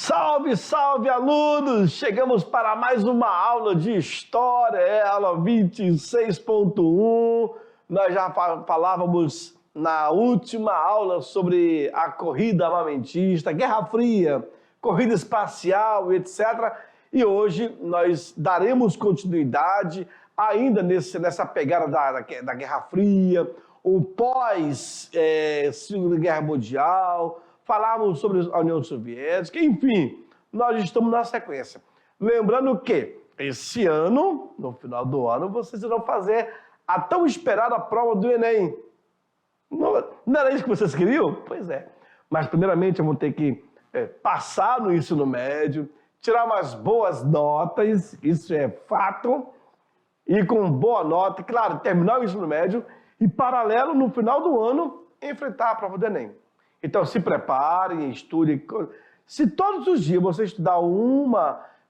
Salve, salve, alunos! Chegamos para mais uma aula de História, aula 26.1. Nós já falávamos na última aula sobre a corrida armamentista, Guerra Fria, corrida espacial, etc. E hoje nós daremos continuidade ainda nessa pegada da Guerra Fria, o pós-Segunda Guerra Mundial. Falávamos sobre a União Soviética, enfim, nós estamos na sequência. Lembrando que esse ano, no final do ano, vocês irão fazer a tão esperada prova do Enem. Não era isso que vocês queriam? Pois é. Mas, primeiramente, vão ter que passar no ensino médio, tirar umas boas notas, isso é fato, e com boa nota, claro, terminar o ensino médio e, paralelo, no final do ano, enfrentar a prova do Enem. Então, se preparem, estudem. Se todos os dias você estudar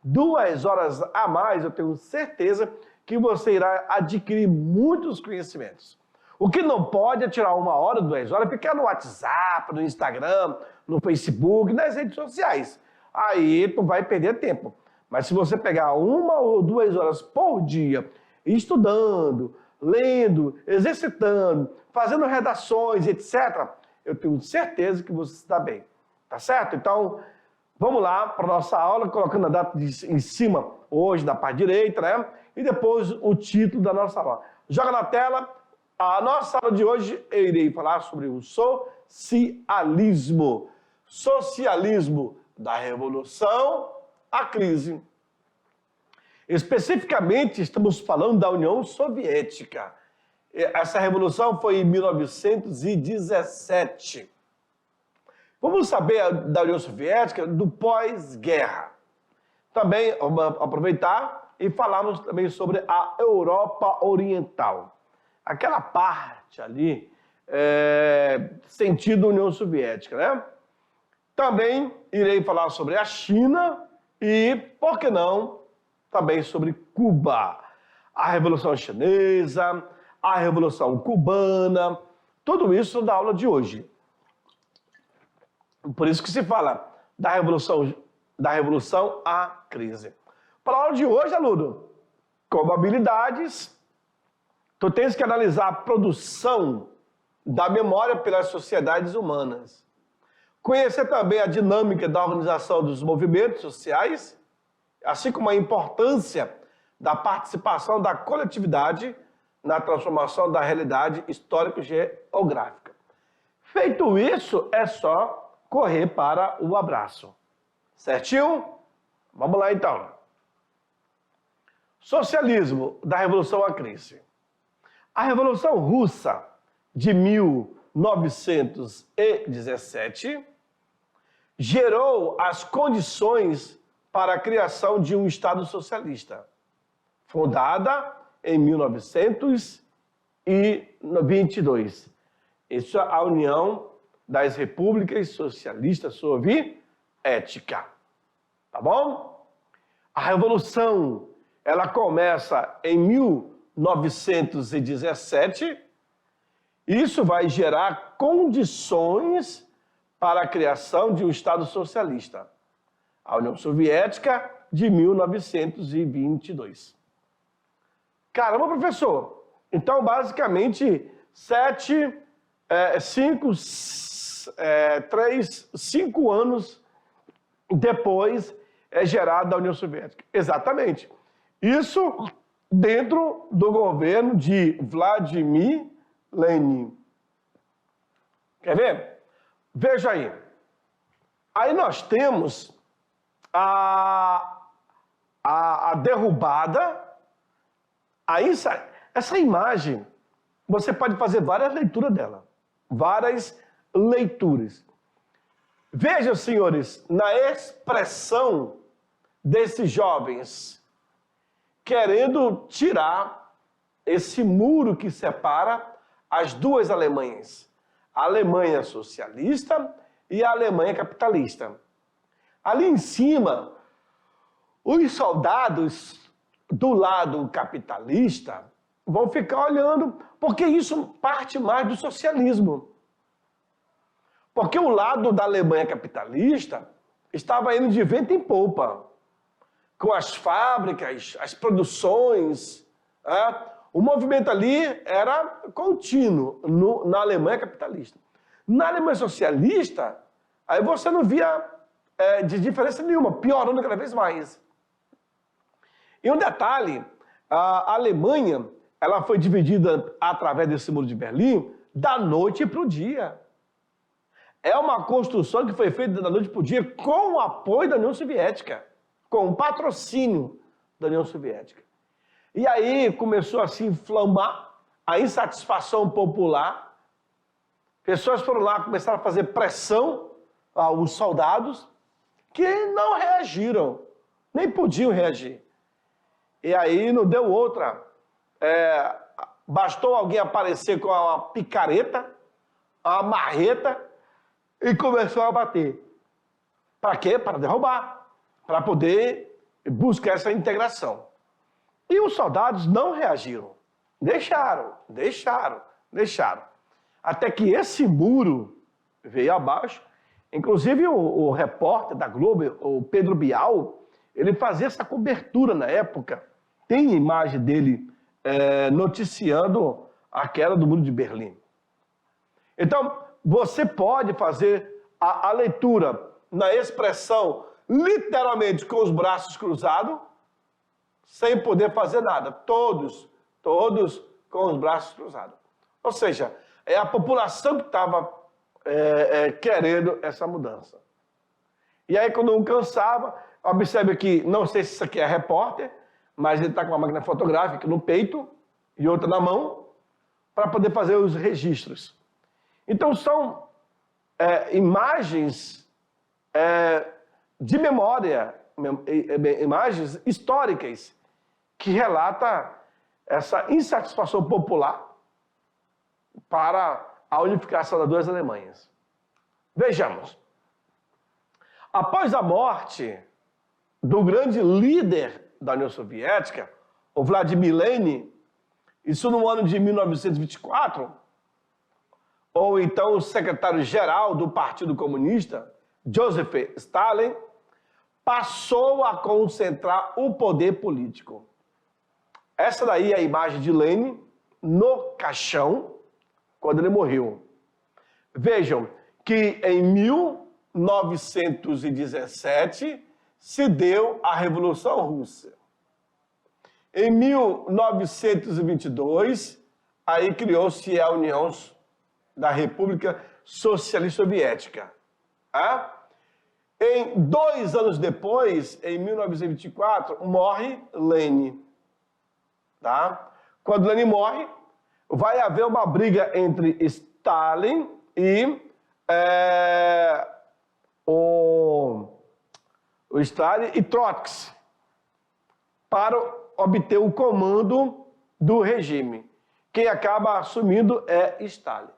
2 horas a mais, eu tenho certeza que você irá adquirir muitos conhecimentos. O que não pode é tirar 1 hora, 2 horas, ficar no WhatsApp, no Instagram, no Facebook, nas redes sociais. Aí tu vai perder tempo. Mas se você pegar 1 ou 2 horas por dia, estudando, lendo, exercitando, fazendo redações, etc., eu tenho certeza que você está bem, tá certo? Então, vamos lá para a nossa aula, colocando a data em cima, hoje, da parte direita, né? E depois o título da nossa aula. Joga na tela. A nossa aula de hoje, eu irei falar sobre o socialismo. Socialismo da Revolução à crise. Especificamente, estamos falando da União Soviética. Essa revolução foi em 1917. Vamos saber da União Soviética do pós-guerra. Também vamos aproveitar e falarmos também sobre a Europa Oriental. Aquela parte ali, sentido União Soviética, né? Também irei falar sobre a China e, por que não, também sobre Cuba. A Revolução Chinesa, a Revolução Cubana, tudo isso da aula de hoje. Por isso que se fala da revolução à crise. Para a aula de hoje, aluno, como habilidades, tu tens que analisar a produção da memória pelas sociedades humanas. Conhecer também a dinâmica da organização dos movimentos sociais, assim como a importância da participação da coletividade na transformação da realidade histórico-geográfica. Feito isso, é só correr para o abraço. Certinho? Vamos lá, então. Socialismo da Revolução à crise. A Revolução Russa de 1917 gerou as condições para a criação de um Estado socialista, fundada em 1922. Isso é a União das Repúblicas Socialistas Soviéticas. Tá bom? A Revolução, ela começa em 1917. Isso vai gerar condições para a criação de um Estado socialista. A União Soviética de 1922. Caramba, professor! Então, basicamente, 5 anos depois é gerada a União Soviética. Exatamente. Isso dentro do governo de Vladimir Lenin. Quer ver? Veja aí. Aí nós temos a derrubada. Aí, essa imagem, você pode fazer várias leituras dela. Várias leituras. Vejam, senhores, na expressão desses jovens querendo tirar esse muro que separa as duas Alemanhas. A Alemanha socialista e a Alemanha capitalista. Ali em cima, os soldados do lado capitalista vão ficar olhando, porque isso parte mais do socialismo. Porque o lado da Alemanha capitalista estava indo de vento em popa, com as fábricas, as produções. O movimento ali era contínuo na Alemanha capitalista. Na Alemanha socialista, aí você não via de diferença nenhuma, piorando cada vez mais. E um detalhe, a Alemanha ela foi dividida através desse Muro de Berlim da noite para o dia. É uma construção que foi feita da noite para o dia com o apoio da União Soviética, com o patrocínio da União Soviética. E aí começou a se inflamar a insatisfação popular. Pessoas foram lá, começaram a fazer pressão aos soldados que não reagiram, nem podiam reagir. E aí não deu outra. Bastou alguém aparecer com uma picareta, uma marreta, e começou a bater. Para quê? Para derrubar, para poder buscar essa integração. E os soldados não reagiram. Deixaram. Até que esse muro veio abaixo. Inclusive o repórter da Globo, o Pedro Bial, ele fazia essa cobertura na época. Tem imagem dele noticiando a queda do Muro de Berlim. Então, você pode fazer a leitura na expressão literalmente com os braços cruzados, sem poder fazer nada. Todos com os braços cruzados. Ou seja, é a população que estava querendo essa mudança. E aí, quando um cansava, observe que, não sei se isso aqui é repórter, mas ele está com uma máquina fotográfica no peito e outra na mão, para poder fazer os registros. Então, são imagens de memória, imagens históricas, que relata essa insatisfação popular para a unificação das duas Alemanhas. Vejamos. Após a morte do grande líder da União Soviética, o Vladimir Lenin, isso no ano de 1924, ou então o secretário-geral do Partido Comunista, Joseph Stalin, passou a concentrar o poder político. Essa daí é a imagem de Lenin no caixão, quando ele morreu. Vejam que em 1917 se deu a Revolução Russa. Em 1922, aí criou-se a União da República Socialista Soviética. Em 2 anos depois, em 1924, morre Lenin. Quando Lenin morre, vai haver uma briga entre Stalin e o Stalin e Trotsky para obter o comando do regime. Quem acaba assumindo é Stalin.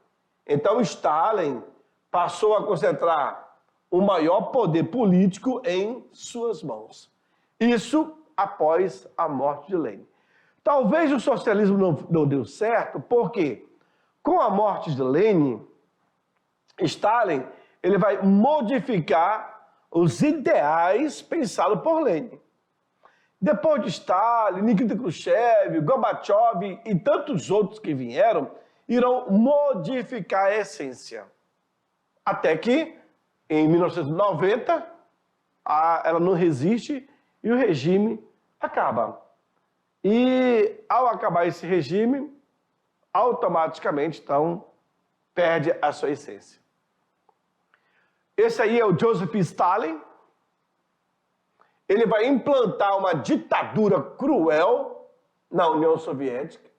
Então, Stalin passou a concentrar o maior poder político em suas mãos. Isso após a morte de Lenin. Talvez o socialismo não deu certo, porque com a morte de Lenin, Stalin ele vai modificar os ideais pensados por Lenin. Depois de Stalin, Nikita Khrushchev, Gorbachev e tantos outros que vieram, irão modificar a essência. Até que, em 1990, ela não resiste e o regime acaba. E, ao acabar esse regime, automaticamente, então, perde a sua essência. Esse aí é o Joseph Stalin. Ele vai implantar uma ditadura cruel na União Soviética,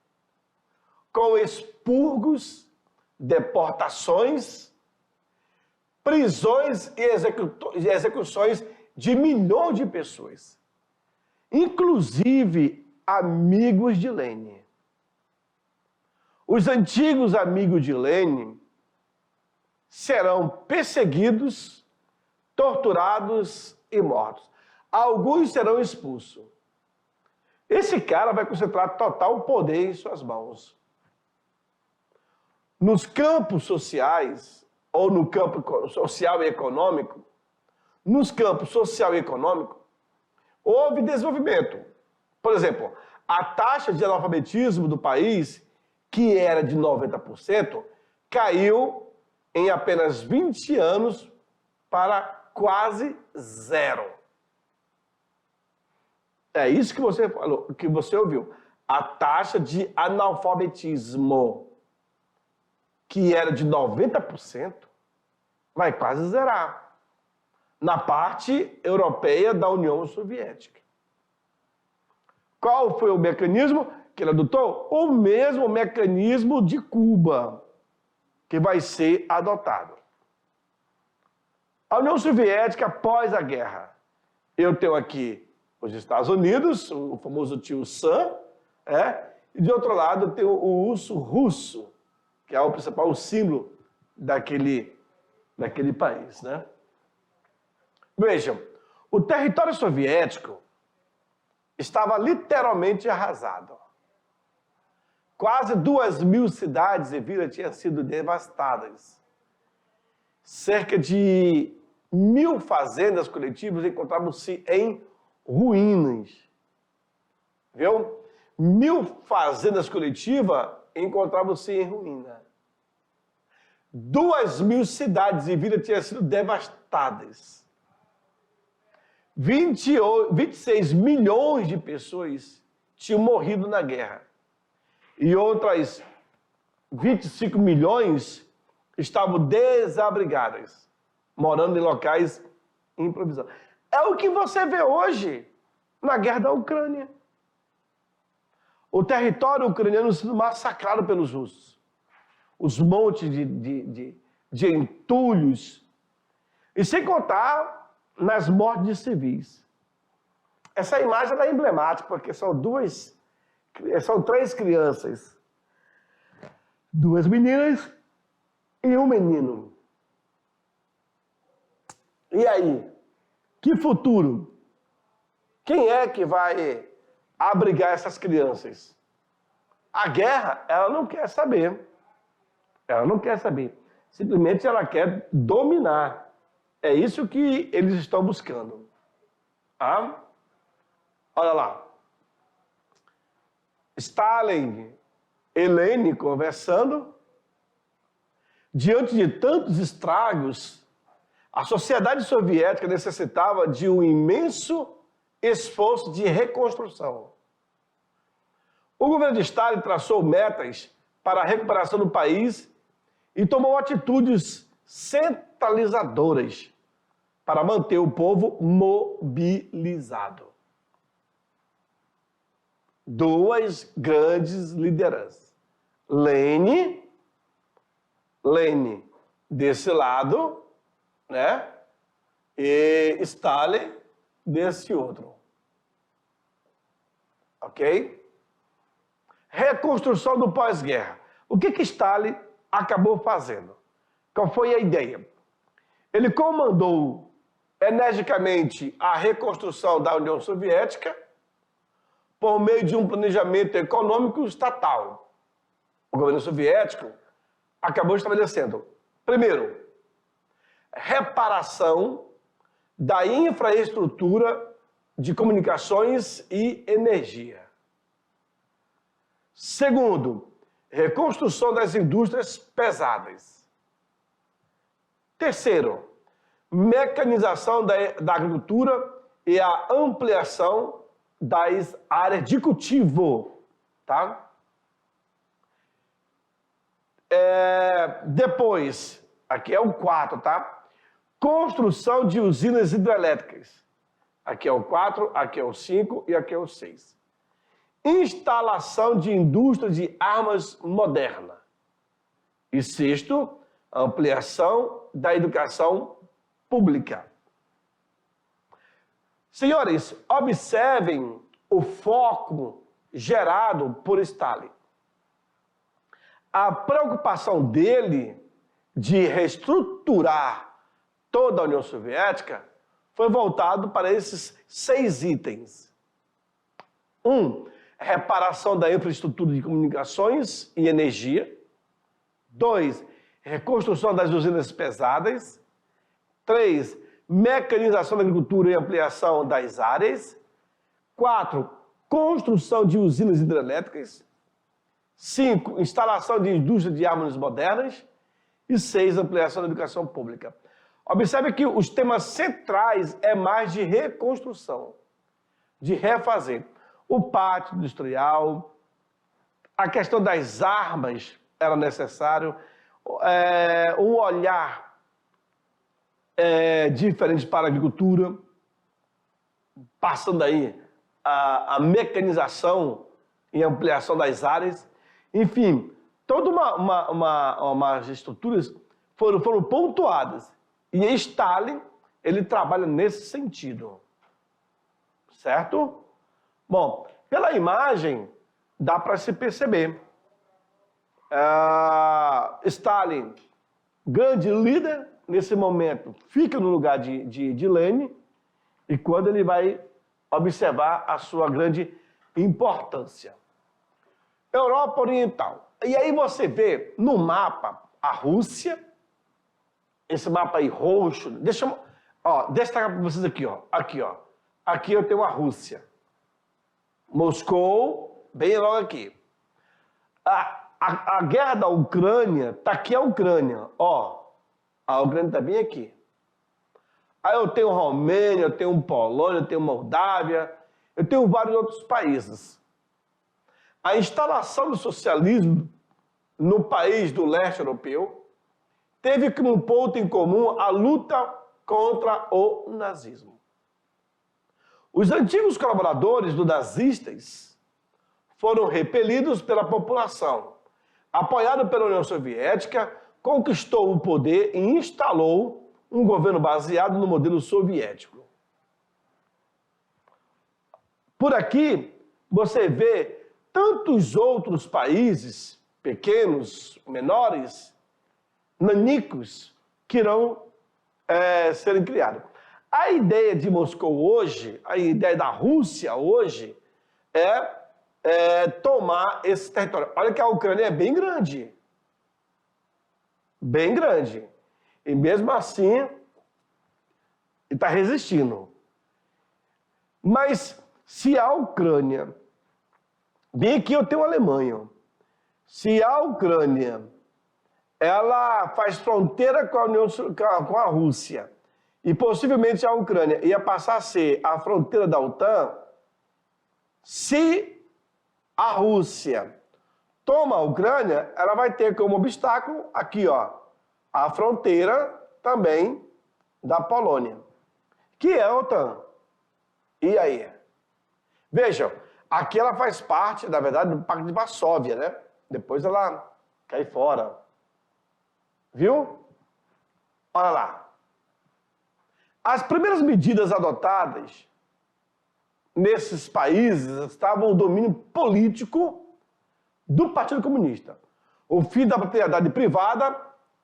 com expurgos, deportações, prisões e execuções de milhões de pessoas, inclusive amigos de Lenin. Os antigos amigos de Lenin serão perseguidos, torturados e mortos. Alguns serão expulsos. Esse cara vai concentrar total poder em suas mãos. Nos campos sociais, ou no campo social e econômico, nos campos social e econômico, houve desenvolvimento. Por exemplo, a taxa de analfabetismo do país, que era de 90%, caiu em apenas 20 anos para quase zero. É isso que você falou, que você ouviu. A taxa de analfabetismo, que era de 90%, vai quase zerar na parte europeia da União Soviética. Qual foi o mecanismo que ele adotou? O mesmo mecanismo de Cuba, que vai ser adotado. A União Soviética, após a guerra, eu tenho aqui os Estados Unidos, o famoso tio Sam, e de outro lado eu tenho o urso russo, que é o principal símbolo daquele país, né? Vejam, o território soviético estava literalmente arrasado. Quase 2.000 cidades e vilas tinham sido devastadas. Cerca de 1.000 fazendas coletivas encontravam-se em ruínas. Viu? 1.000 fazendas coletivas encontravam-se em ruína. 2.000 cidades e vilas tinham sido devastadas. 26 milhões de pessoas tinham morrido na guerra. E outras 25 milhões estavam desabrigadas, morando em locais improvisados. É o que você vê hoje na guerra da Ucrânia. O território ucraniano sendo massacrado pelos russos. Os montes de entulhos. E sem contar nas mortes de civis. Essa imagem é emblemática, porque são 3 crianças. 2 meninas e um menino. E aí? Que futuro? Quem é que vai abrigar essas crianças? A guerra, ela não quer saber. Ela não quer saber. Simplesmente ela quer dominar. É isso que eles estão buscando. Ah? Olha lá. Stalin e Lenin conversando. Diante de tantos estragos, a sociedade soviética necessitava de um imenso esforço de reconstrução. O governo de Stalin traçou metas para a recuperação do país e tomou atitudes centralizadoras para manter o povo mobilizado. 2 grandes lideranças. Lenin desse lado, né? E Stalin desse outro. Ok? Reconstrução do pós-guerra. O que Stalin acabou fazendo? Qual foi a ideia? Ele comandou energicamente a reconstrução da União Soviética por meio de um planejamento econômico estatal. O governo soviético acabou estabelecendo, primeiro, reparação da infraestrutura de comunicações e energia. Segundo, reconstrução das indústrias pesadas. Terceiro, mecanização da agricultura e a ampliação das áreas de cultivo, tá? Depois, aqui é o 4, tá? Construção de usinas hidrelétricas. Aqui é o 4, aqui é o 5 e aqui é o 6. Instalação de indústria de armas moderna. E sexto, ampliação da educação pública. Senhores, observem o foco gerado por Stalin. A preocupação dele de reestruturar toda a União Soviética foi voltado para esses 6 itens. 1. Reparação da infraestrutura de comunicações e energia. 2. Reconstrução das usinas pesadas. 3. mecanização da agricultura e ampliação das áreas. 4, construção de usinas hidrelétricas. 5, instalação de indústria de armas modernas. E 6, ampliação da educação pública. Observe que os temas centrais é mais de reconstrução, de refazer. O pátio industrial, a questão das armas era necessário, um olhar diferente para a agricultura, passando aí a mecanização e ampliação das áreas. Enfim, toda umas estruturas foram pontuadas. E Stalin, ele trabalha nesse sentido. Certo? Bom, pela imagem, dá para se perceber. Stalin, grande líder, nesse momento, fica no lugar de Lenin, e quando ele vai observar a sua grande importância. Europa Oriental. E aí você vê no mapa a Rússia, esse mapa aí roxo, deixa eu destacar para vocês aqui, ó. Aqui eu tenho a Rússia. Moscou, bem logo aqui. A guerra da Ucrânia, tá aqui a Ucrânia, ó. A Ucrânia tá bem aqui. Aí eu tenho Romênia, eu tenho Polônia, eu tenho Moldávia, eu tenho vários outros países. A instalação do socialismo no país do leste europeu teve como ponto em comum a luta contra o nazismo. Os antigos colaboradores dos nazistas foram repelidos pela população. Apoiado pela União Soviética, conquistou o poder e instalou um governo baseado no modelo soviético. Por aqui, você vê tantos outros países, pequenos, menores, nanicos, que irão serem criados. A ideia de Moscou hoje, a ideia da Rússia hoje, é tomar esse território. Olha que a Ucrânia é bem grande. Bem grande. E mesmo assim, está resistindo. Mas se a Ucrânia... Bem aqui eu tenho a Alemanha. Se a Ucrânia ela faz fronteira com a Rússia e possivelmente a Ucrânia ia passar a ser a fronteira da OTAN, se a Rússia toma a Ucrânia, ela vai ter como obstáculo aqui, ó, a fronteira também da Polônia, que é a OTAN. E aí? Vejam, aqui ela faz parte, na verdade, do Pacto de Varsóvia, né? Depois ela cai fora. Viu? Olha lá. As primeiras medidas adotadas nesses países estavam o domínio político do Partido Comunista. O fim da propriedade privada,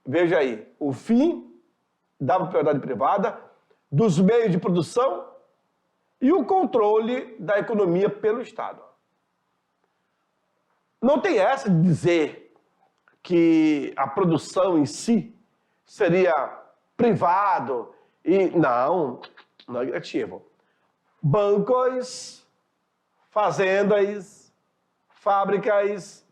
veja aí, o fim da propriedade privada, dos meios de produção e o controle da economia pelo Estado. Não tem essa de dizer que a produção em si seria privado e não é negativo. Bancos, fazendas, fábricas,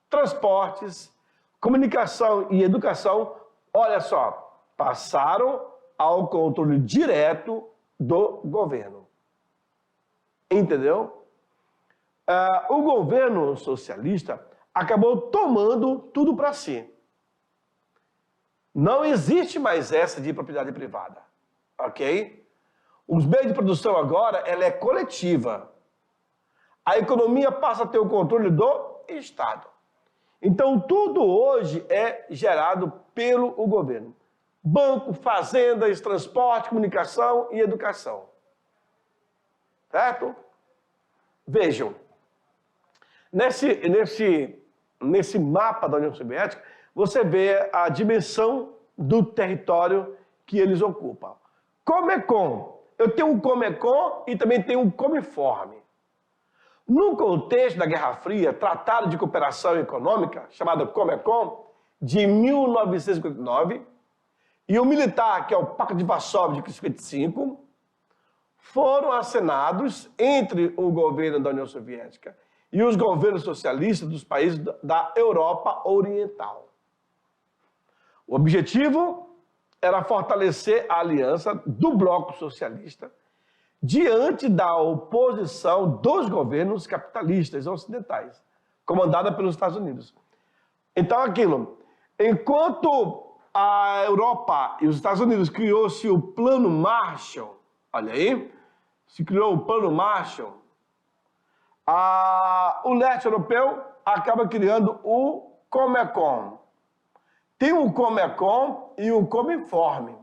transportes, comunicação e educação, olha só, passaram ao controle direto do governo. Entendeu? O governo socialista acabou tomando tudo para si. Não existe mais essa de propriedade privada, ok? Os meios de produção agora, ela é coletiva. A economia passa a ter o controle do Estado. Então, tudo hoje é gerado pelo governo. Banco, fazendas, transporte, comunicação e educação. Certo? Vejam, nesse mapa da União Soviética, você vê a dimensão do território que eles ocupam. Comecon. Eu tenho um Comecon e também tenho um Comiforme. No contexto da Guerra Fria, Tratado de Cooperação Econômica, chamado Comecon, de 1959, e o militar, que é o Pacto de Varsóvia de 55, foram assinados entre o governo da União Soviética e os governos socialistas dos países da Europa Oriental. O objetivo era fortalecer a aliança do bloco socialista diante da oposição dos governos capitalistas ocidentais, comandada pelos Estados Unidos. Então, aquilo, enquanto a Europa e os Estados Unidos criou-se o Plano Marshall, olha aí, se criou o Plano Marshall, o leste europeu acaba criando o Comecon. Tem o Comecon e o Cominform,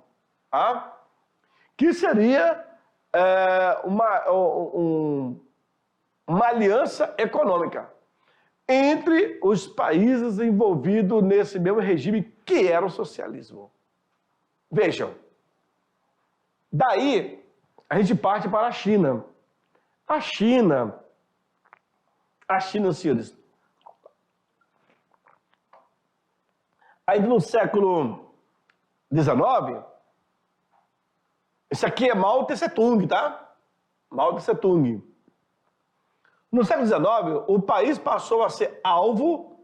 tá? Que seria uma aliança econômica entre os países envolvidos nesse mesmo regime que era o socialismo. Vejam, daí a gente parte para a China. A China, senhores, ainda no século XIX, isso aqui é Mao Tse-tung, tá? Mao Tse-tung. No século XIX, o país passou a ser alvo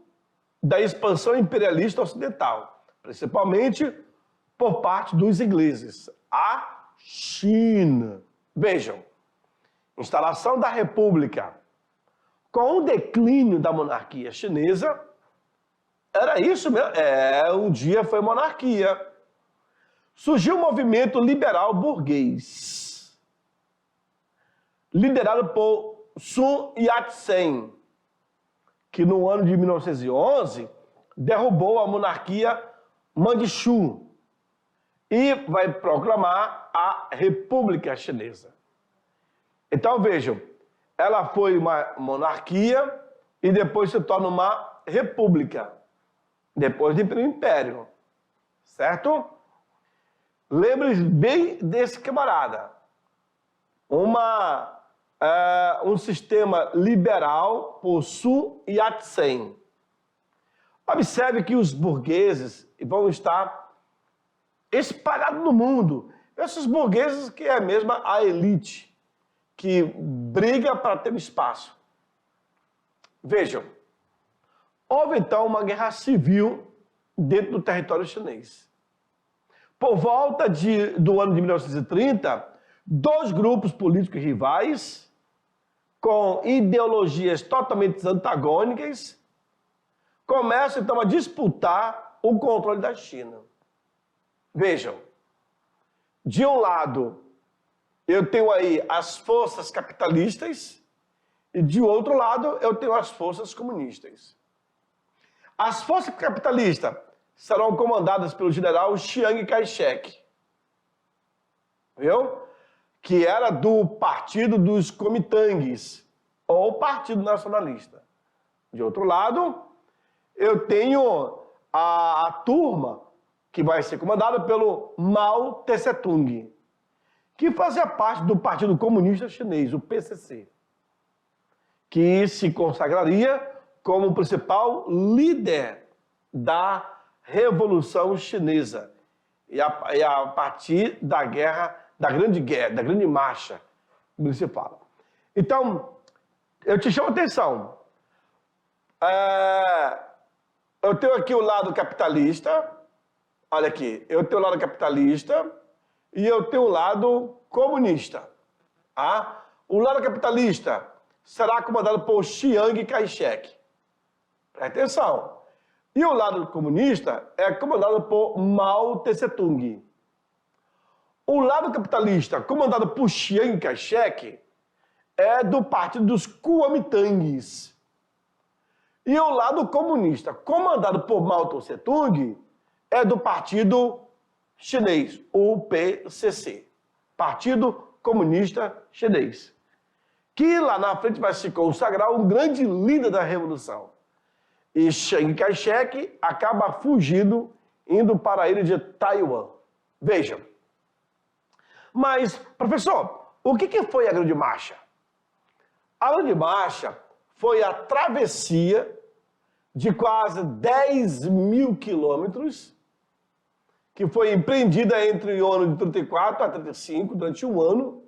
da expansão imperialista ocidental, principalmente por parte dos ingleses. A China. Vejam, instalação da República com o declínio da monarquia chinesa, era isso mesmo, um dia foi monarquia. Surgiu um movimento liberal burguês, liderado por Sun Yat-sen, que no ano de 1911 derrubou a monarquia Manchu e vai proclamar a República Chinesa. Então vejam, ela foi uma monarquia e depois se torna uma república, depois de ir para o império, certo? Lembre-se bem desse camarada. Um sistema liberal por Sun Yat-sen. Observe que os burgueses vão estar espalhados no mundo. Esses burgueses que é mesmo a elite, que briga para ter um espaço. Vejam, houve então uma guerra civil dentro do território chinês. Por volta do ano de 1930, dois grupos políticos rivais, com ideologias totalmente antagônicas, começam então a disputar o controle da China. Vejam, de um lado, eu tenho aí as forças capitalistas e de outro lado eu tenho as forças comunistas. As forças capitalistas serão comandadas pelo general Chiang Kai-shek, viu? Que era do Partido dos Kuomintangs, ou Partido Nacionalista. De outro lado, eu tenho a turma que vai ser comandada pelo Mao Tse-tung, que fazia parte do Partido Comunista Chinês, o PCC, que se consagraria como o principal líder da Revolução Chinesa, e a partir da grande marcha, como se fala. Então, eu te chamo a atenção. Eu tenho aqui o lado capitalista, olha aqui, eu tenho o lado capitalista e eu tenho o lado comunista. Tá? O lado capitalista será comandado por Chiang Kai-shek. Presta atenção. E o lado comunista é comandado por Mao Tse-tung. O lado capitalista, comandado por Chiang Kai-shek, é do Partido dos Kuomintangs. E o lado comunista, comandado por Mao Tse-tung, é do Partido Chinês, o PCC, Partido Comunista Chinês, que lá na frente vai se consagrar um grande líder da Revolução. E Chiang Kai-shek acaba fugindo, indo para a ilha de Taiwan. Vejam. Mas, professor, o que foi a Grande Marcha? A Grande Marcha foi a travessia de quase 10 mil quilômetros que foi empreendida entre o ano de 34 a 35, durante um ano,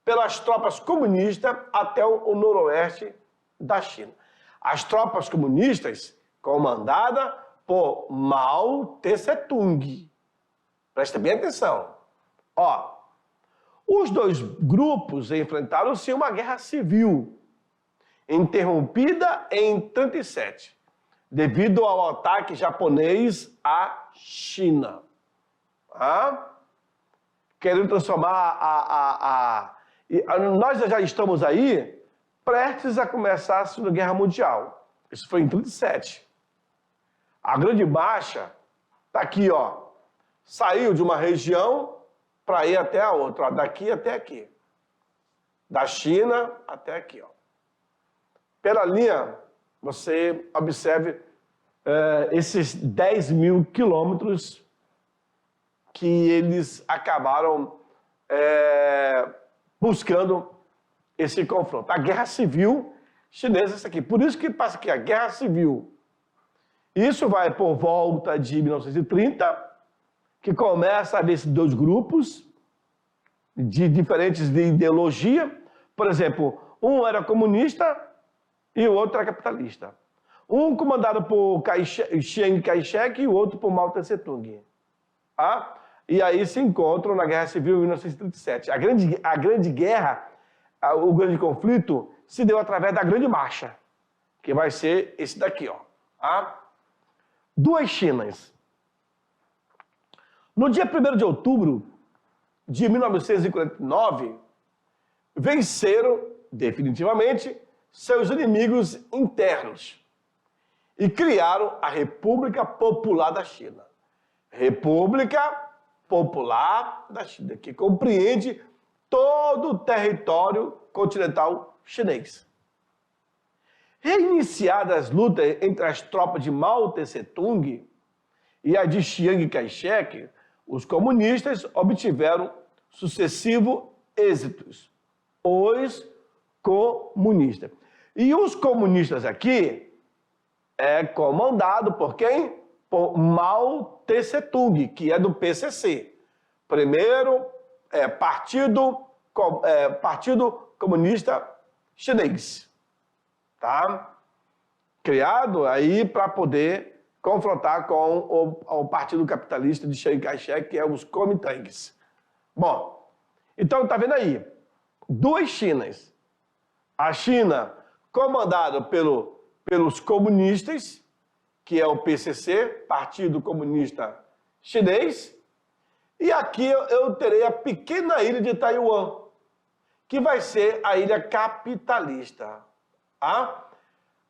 pelas tropas comunistas até o noroeste da China. As tropas comunistas comandadas por Mao Tse-tung. Presta bem atenção. Ó, os dois grupos enfrentaram-se uma guerra civil, interrompida em 37, devido ao ataque japonês à China. Querendo transformar nós já estamos aí prestes a começar a Segunda Guerra Mundial. Isso foi em 37. A Grande Marcha está aqui, ó. Saiu de uma região para ir até a outra, ó, daqui até aqui. Da China até aqui, ó. Pela linha, você observe esses 10 mil quilômetros que eles acabaram buscando esse confronto. A Guerra Civil Chinesa é isso aqui. Por isso que passa aqui a Guerra Civil. Isso vai por volta de 1930, que começa a haver esses dois grupos diferentes de ideologia. Por exemplo, um era comunista e o outro era capitalista. Um comandado por Chiang Kai-shek e o outro por Mao Tse-tung. E aí se encontram na Guerra Civil em 1937. A grande guerra, o grande conflito, se deu através da Grande Marcha, que vai ser esse daqui, ó. Duas Chinas. No dia 1º de outubro de 1949, venceram definitivamente seus inimigos internos e criaram a República Popular da China. República Popular da China, que compreende todo o território continental chinês. Reiniciadas as lutas entre as tropas de Mao Tse-tung e as de Chiang Kai-shek, os comunistas obtiveram sucessivos êxitos. Os comunistas. E os comunistas aqui é comandado por quem? Por Mao Tse-tung, que é do PCC. Primeiro Partido Comunista Chinês. Tá? Criado aí para poder confrontar com o Partido Capitalista de Chiang Kai-shek, que é os Kuomintangs. Bom, então tá vendo aí, duas Chinas. A China comandada pelos comunistas, que é o PCC, Partido Comunista Chinês, e aqui eu terei a pequena ilha de Taiwan, que vai ser a ilha capitalista.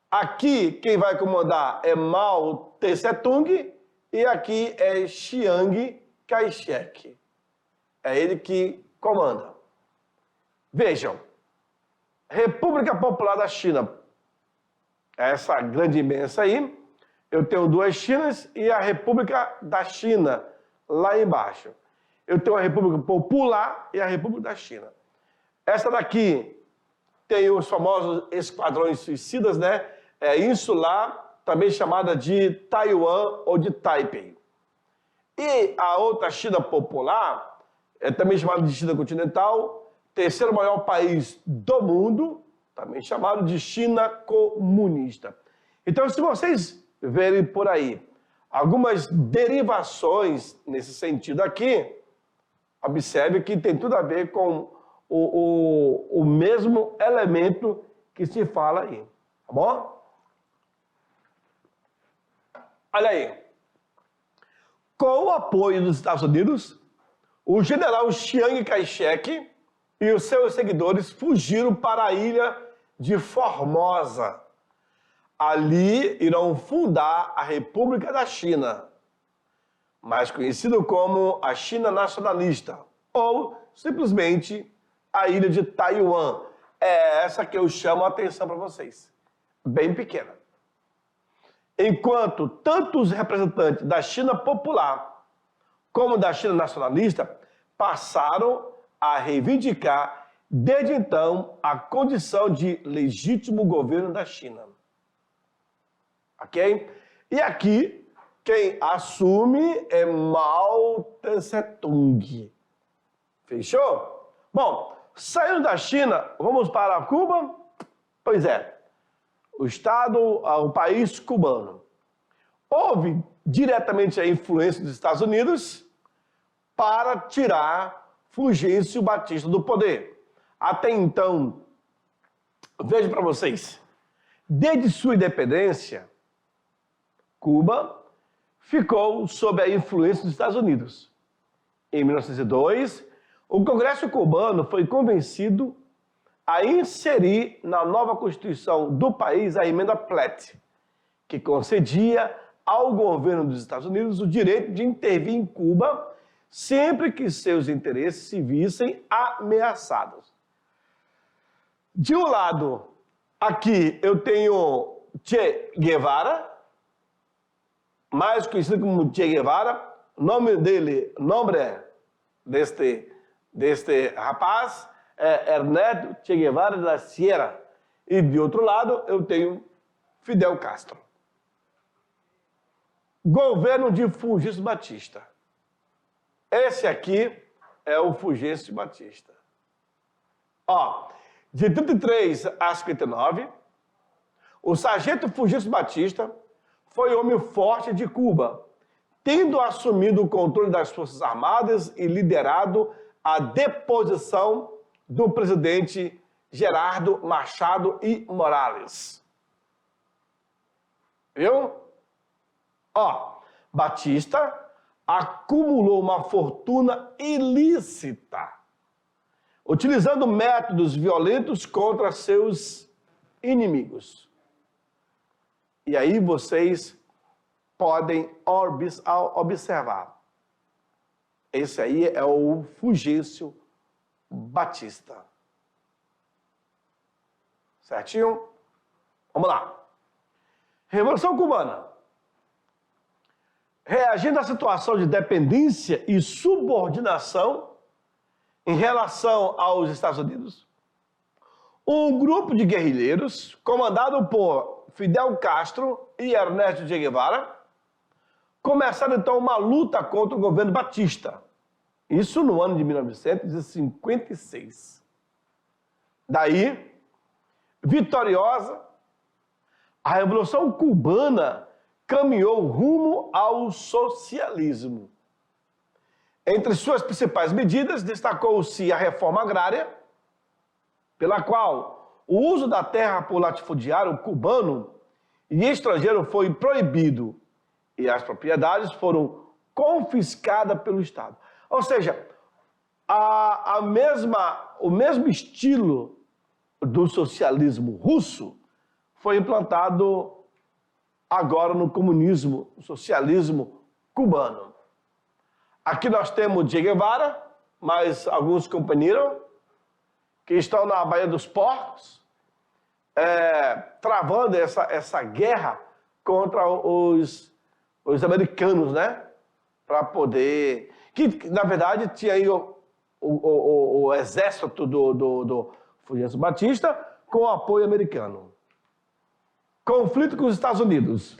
Aqui quem vai comandar é Mao Tse-tung e aqui é Chiang Kai-shek. É ele que comanda. Vejam, República Popular da China, essa grande imensa aí, eu tenho duas Chinas e a República da China, lá embaixo. Eu tenho a República Popular e a República da China. Essa daqui tem os famosos esquadrões suicidas, né? Insular, também chamada de Taiwan ou de Taipei. E a outra China Popular, também chamada de China Continental, terceiro maior país do mundo, também chamado de China Comunista. Então, se vocês verem por aí algumas derivações nesse sentido aqui, observe que tem tudo a ver com o mesmo elemento que se fala aí, tá bom? Olha aí. Com o apoio dos Estados Unidos, o general Chiang Kai-shek e os seus seguidores fugiram para a ilha de Formosa. Ali irão fundar a República da China, mais conhecido como a China Nacionalista, ou simplesmente a ilha de Taiwan. É essa que eu chamo a atenção para vocês. Bem pequena. Enquanto tanto os representantes da China Popular como da China Nacionalista passaram a reivindicar, desde então, a condição de legítimo governo da China. Ok? E aqui Quem assume é Mao Tse-tung. Fechou? Bom, saindo da China, vamos para Cuba? Pois é, o país cubano. Houve diretamente a influência dos Estados Unidos para tirar Fulgêncio Batista do poder. Até então, vejo para vocês, desde sua independência, Cuba ficou sob a influência dos Estados Unidos. Em 1902, o Congresso cubano foi convencido a inserir na nova Constituição do país a emenda Platt, que concedia ao governo dos Estados Unidos o direito de intervir em Cuba sempre que seus interesses se vissem ameaçados. De um lado, aqui eu tenho Che Guevara, mais conhecido como Che Guevara. O nome deste rapaz é Ernesto Che Guevara da Sierra. E de outro lado eu tenho Fidel Castro. Governo de Fulgêncio Batista. Esse aqui é o Fulgêncio Batista. Ó, de 33 a 59, o sargento Fulgêncio Batista foi homem forte de Cuba, tendo assumido o controle das Forças Armadas e liderado a deposição do presidente Gerardo Machado e Morales. Viu? Ó, Batista acumulou uma fortuna ilícita, utilizando métodos violentos contra seus inimigos. E aí vocês podem observar. Esse aí é o Fulgêncio Batista. Certinho? Vamos lá. Revolução Cubana. Reagindo à situação de dependência e subordinação em relação aos Estados Unidos, um grupo de guerrilheiros, comandado por Fidel Castro e Ernesto Che Guevara, começaram então uma luta contra o governo Batista. Isso no ano de 1956. Daí, vitoriosa, a Revolução Cubana caminhou rumo ao socialismo. Entre suas principais medidas, destacou-se a reforma agrária, pela qual o uso da terra por latifundiário cubano e estrangeiro foi proibido e as propriedades foram confiscadas pelo Estado. Ou seja, o mesmo estilo do socialismo russo foi implantado agora no comunismo, no socialismo cubano. Aqui nós temos Che Guevara, mais alguns companheiros que estão na Baía dos Porcos, travando essa guerra contra os americanos, né? Para poder... Que, na verdade, tinha aí o exército do Fulgêncio Batista com apoio americano. Conflito com os Estados Unidos.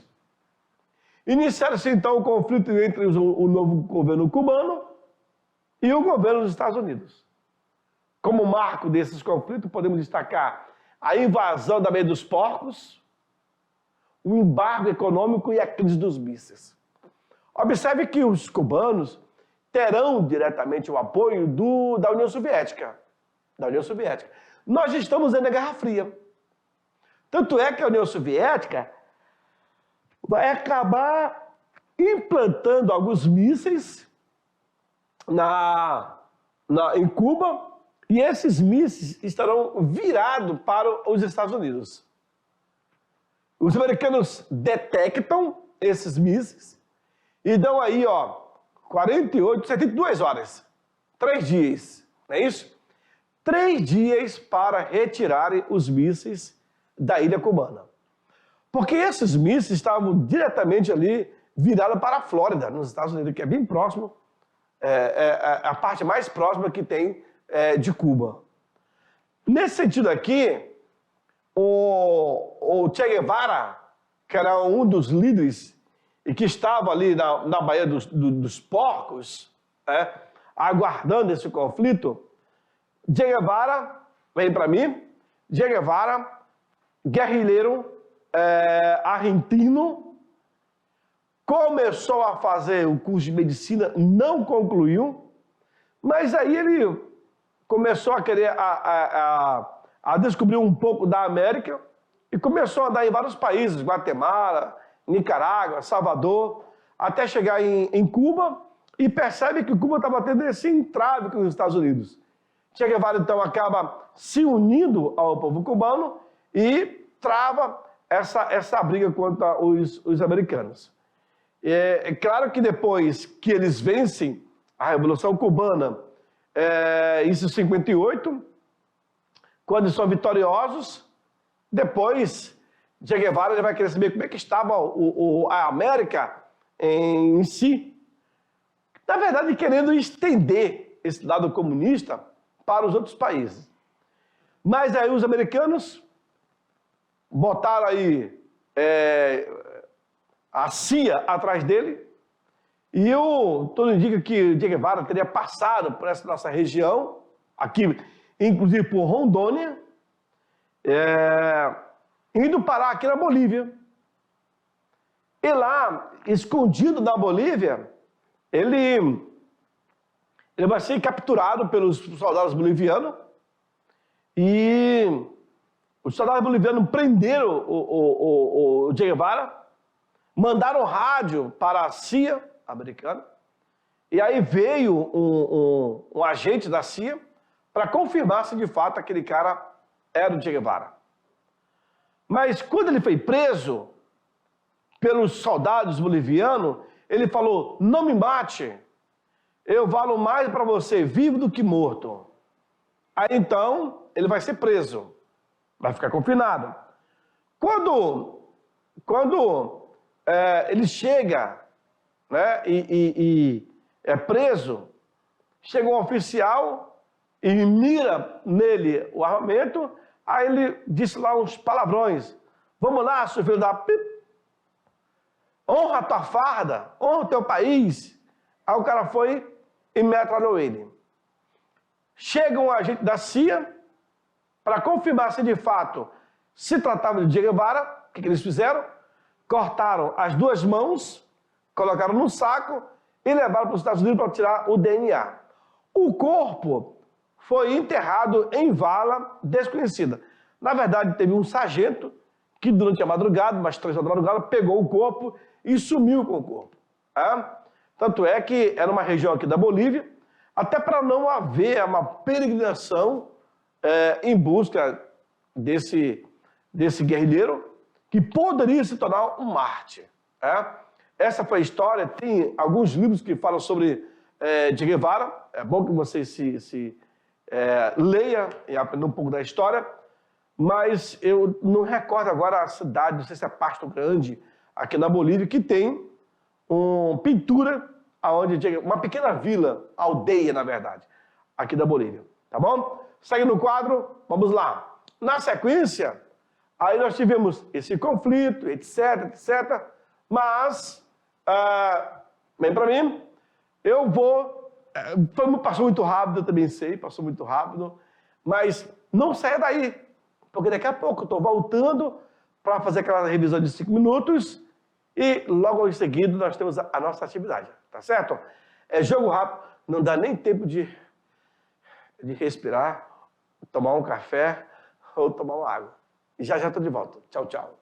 Iniciaram-se, então, o conflito entre o novo governo cubano e o governo dos Estados Unidos. Como marco desses conflitos, podemos destacar a invasão da Baía dos Porcos, o embargo econômico e a crise dos mísseis. Observe que os cubanos terão diretamente o apoio da União Soviética. Nós estamos na Guerra Fria. Tanto é que a União Soviética vai acabar implantando alguns mísseis em Cuba, e esses mísseis estarão virados para os Estados Unidos. Os americanos detectam esses mísseis e dão aí, 72 horas, 3 dias, não é isso? 3 dias para retirarem os mísseis da ilha cubana. Porque esses mísseis estavam diretamente ali virados para a Flórida, nos Estados Unidos, que é bem próximo, a parte mais próxima que tem de Cuba. Nesse sentido aqui, o Che Guevara, que era um dos líderes e que estava ali na Baía dos Porcos, aguardando esse conflito, Che Guevara, vem para mim, Che Guevara, guerrilheiro argentino, começou a fazer o curso de medicina, não concluiu, mas aí ele começou a querer a descobrir um pouco da América e começou a andar em vários países, Guatemala, Nicarágua, Salvador, até chegar em Cuba e percebe que Cuba estava tendo esse entrave com os Estados Unidos. Che Guevara, então, acaba se unindo ao povo cubano e trava essa briga contra os americanos. É claro que depois que eles vencem a Revolução Cubana, isso em 58, quando são vitoriosos, depois Che Guevara ele vai querer saber como é que estava a América em si. Na verdade, querendo estender esse lado comunista para os outros países. Mas aí os americanos botaram aí a CIA atrás dele, e tudo indica que Che Guevara teria passado por essa nossa região, aqui, inclusive por Rondônia, indo parar aqui na Bolívia. E lá, escondido na Bolívia, ele vai ser capturado pelos soldados bolivianos, e os soldados bolivianos prenderam o Che Guevara, mandaram rádio para a CIA americana, e aí veio um agente da CIA para confirmar se de fato aquele cara era o Che Guevara. Mas quando ele foi preso pelos soldados bolivianos, ele falou: não me mate, eu valo mais para você vivo do que morto. Aí então ele vai ser preso, vai ficar confinado. Quando ele chega, né, e é preso, chega um oficial e mira nele o armamento, aí ele disse lá uns palavrões: vamos lá, seu filho da pip, honra a tua farda, honra o teu país. Aí o cara foi e metralhou ele. Chega um agente da CIA para confirmar se de fato se tratava de Che Guevara. O que eles fizeram? Cortaram as duas mãos, colocaram num saco e levaram para os Estados Unidos para tirar o DNA. O corpo foi enterrado em vala desconhecida. Na verdade, teve um sargento que durante a madrugada, umas 3 horas da madrugada, pegou o corpo e sumiu com o corpo. Tanto é que era uma região aqui da Bolívia, até para não haver uma peregrinação em busca desse guerrilheiro que poderia se tornar um mártir. Essa foi a história. Tem alguns livros que falam sobre Che Guevara. É bom que você se leia e aprenda um pouco da história, mas eu não recordo agora a cidade, não sei se é Pasto Grande, aqui na Bolívia, que tem uma pintura, uma pequena vila, aldeia, na verdade, aqui da Bolívia. Tá bom? Segue no quadro, vamos lá. Na sequência, aí nós tivemos esse conflito, etc, etc, mas, bem para mim, eu vou... passou muito rápido, eu também sei, passou muito rápido, mas não saia daí, porque daqui a pouco eu estou voltando para fazer aquela revisão de 5 minutos e logo em seguida nós temos a nossa atividade, tá certo? É jogo rápido, não dá nem tempo de respirar, tomar um café ou tomar uma água. E já estou de volta. Tchau, tchau.